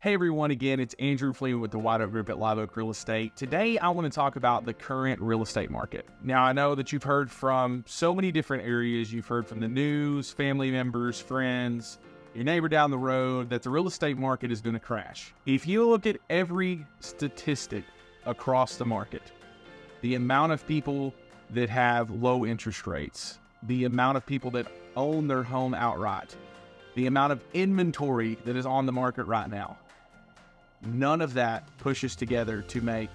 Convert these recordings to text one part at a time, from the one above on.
Hey everyone, again, it's Andrew Fleeman with the White Oak Group at Live Oak Real Estate. Today, I want to talk about the current real estate market. Now, I know that you've heard from so many different areas. You've heard from the news, family members, friends, your neighbor down the road, that the real estate market is going to crash. If you look at every statistic across the market, the amount of people that have low interest rates, the amount of people that own their home outright, the amount of inventory that is on the market right now, none of that pushes together to make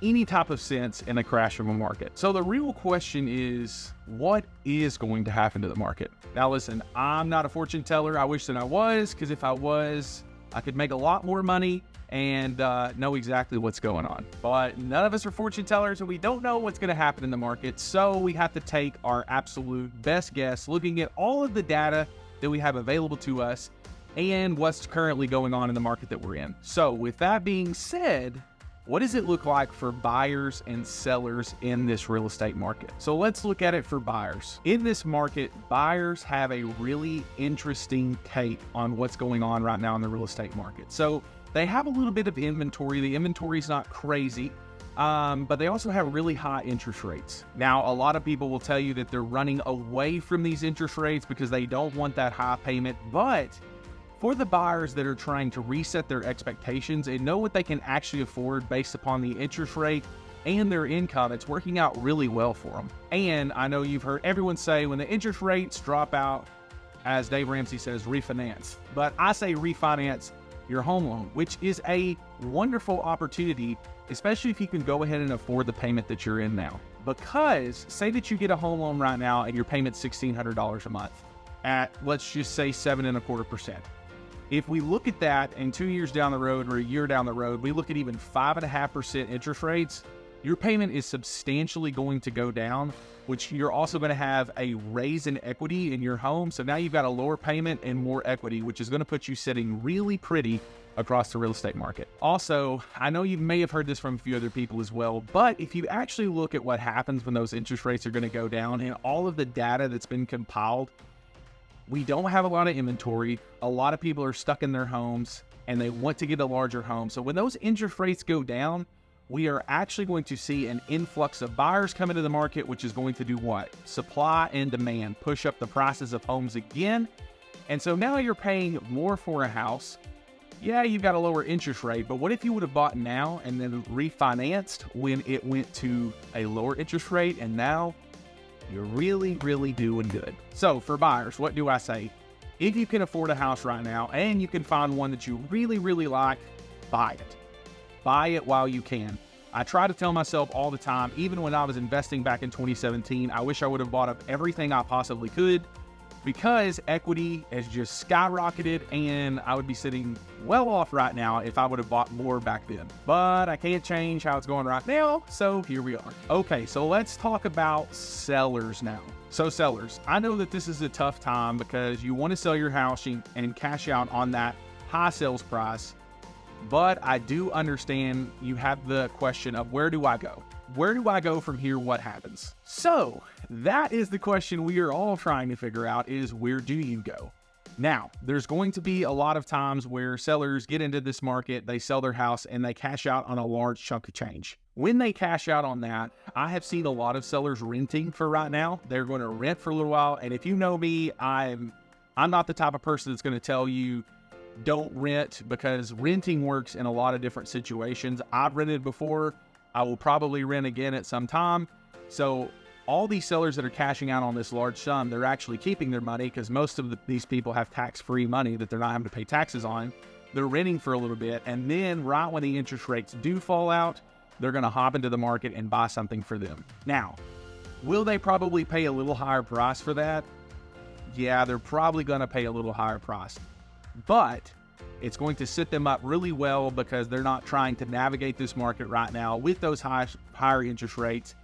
any type of sense in a crash of a market. So the real question is, what is going to happen to the market? Now listen, I'm not a fortune teller. I wish that I was, because if I was, I could make a lot more money and know exactly what's going on. But none of us are fortune tellers, and we don't know what's going to happen in the market. So we have to take our absolute best guess, looking at all of the data that we have available to us and what's currently going on in the market that we're in. So with that being said, what does it look like for buyers and sellers in this real estate market? So let's look at it for buyers. In this market, buyers have a really interesting take on what's going on right now in the real estate market. So they have a little bit of inventory. The inventory is not crazy, but they also have really high interest rates. Now, a lot of people will tell you that they're running away from these interest rates because they don't want that high payment, but for the buyers that are trying to reset their expectations and know what they can actually afford based upon the interest rate and their income, it's working out really well for them. And I know you've heard everyone say when the interest rates drop out, as Dave Ramsey says, refinance. But I say refinance your home loan, which is a wonderful opportunity, especially if you can go ahead and afford the payment that you're in now. Because say that you get a home loan right now and your payment's $1,600 a month at, let's just say, 7.25%. If we look at that and 2 years down the road or a year down the road, we look at even 5.5% interest rates, your payment is substantially going to go down, which you're also going to have a raise in equity in your home. So now you've got a lower payment and more equity, which is going to put you sitting really pretty across the real estate market. Also, I know you may have heard this from a few other people as well, but if you actually look at what happens when those interest rates are going to go down and all of the data that's been compiled, we don't have a lot of inventory. A lot of people are stuck in their homes and they want to get a larger home. So when those interest rates go down, we are actually going to see an influx of buyers come into the market, which is going to do what? Supply and demand, push up the prices of homes again. And so now you're paying more for a house. Yeah, you've got a lower interest rate, but what if you would have bought now and then refinanced when it went to a lower interest rate, and now you're really, really doing good. So for buyers, what do I say? If you can afford a house right now and you can find one that you really, really like, buy it. Buy it while you can. I try to tell myself all the time, even when I was investing back in 2017, I wish I would have bought up everything I possibly could, because equity has just skyrocketed and I would be sitting well off right now if I would have bought more back then. But I can't change how it's going right now, so here we are. Okay, so let's talk about sellers now. So sellers, I know that this is a tough time because you want to sell your house and cash out on that high sales price, but I do understand you have the question of, where do I go? Where do I go from here? What happens? So that is the question we are all trying to figure out, is where do you go? Now, there's going to be a lot of times where sellers get into this market, they sell their house and they cash out on a large chunk of change. When they cash out on that, I have seen a lot of sellers renting for right now. They're going to rent for a little while. And if you know me, I'm not the type of person that's going to tell you don't rent, because renting works in a lot of different situations. I've rented before. I will probably rent again at some time. So all these sellers that are cashing out on this large sum, they're actually keeping their money, because most of these people have tax-free money that they're not having to pay taxes on. They're renting for a little bit, and then right when the interest rates do fall out, they're going to hop into the market and buy something for them. Now, will they probably pay a little higher price for that? Yeah, they're probably going to pay a little higher price, but it's going to set them up really well because they're not trying to navigate this market right now with those higher interest rates,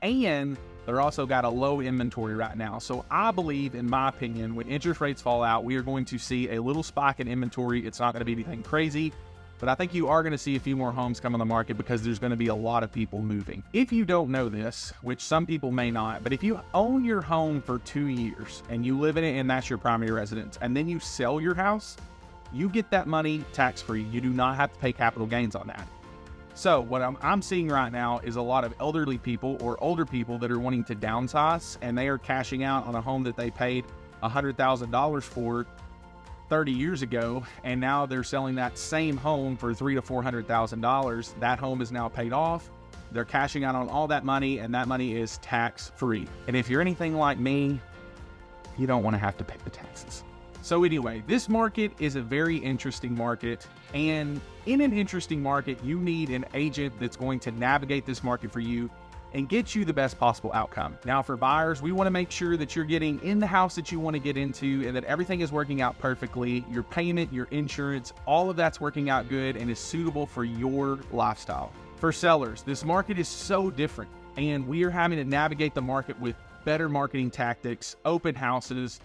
and they're also got a low inventory right now. So I believe, in my opinion, when interest rates fall out, we are going to see a little spike in inventory. It's not going to be anything crazy, but I think you are going to see a few more homes come on the market because there's going to be a lot of people moving. If you don't know this, which some people may not, but if you own your home for 2 years and you live in it and that's your primary residence, and then you sell your house, You get that money tax-free. You do not have to pay capital gains on that. So what I'm seeing right now is a lot of elderly people or older people that are wanting to downsize, and they are cashing out on a home that they paid $100,000 for 30 years ago, and now they're selling that same home for $300,000 to $400,000. That home is now paid off. They're cashing out on all that money, and that money is tax-free. And if you're anything like me, you don't want to have to pay the taxes. So anyway, this market is a very interesting market, and in an interesting market, you need an agent that's going to navigate this market for you and get you the best possible outcome. Now for buyers, we want to make sure that you're getting in the house that you want to get into and that everything is working out perfectly. Your payment, your insurance, all of that's working out good and is suitable for your lifestyle. For sellers, this market is so different, and we are having to navigate the market with better marketing tactics, open houses,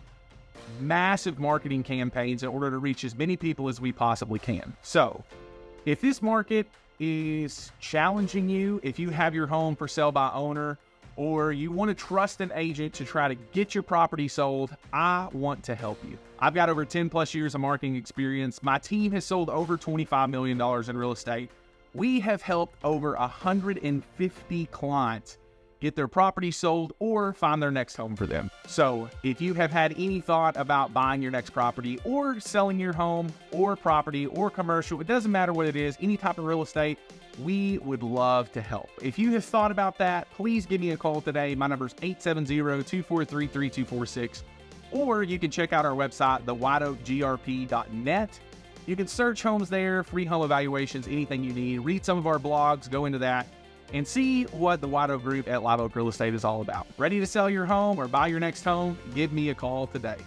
massive marketing campaigns in order to reach as many people as we possibly can. So if this market is challenging you, if you have your home for sale by owner, or you want to trust an agent to try to get your property sold, I want to help you. I've got over 10 plus years of marketing experience. My team has sold over $25 million in real estate. We have helped over 150 clients get their property sold or find their next home for them. So if you have had any thought about buying your next property or selling your home or property or commercial, it doesn't matter what it is, any type of real estate, we would love to help. If you have thought about that, please give me a call today. My number is 870-243-3246, or you can check out our website, thewhiteoakgrp.net. You can search homes there, free home evaluations, anything you need. Read some of our blogs, go into that, and see what the White Oak Group at Live Oak Real Estate is all about. Ready to sell your home or buy your next home? Give me a call today.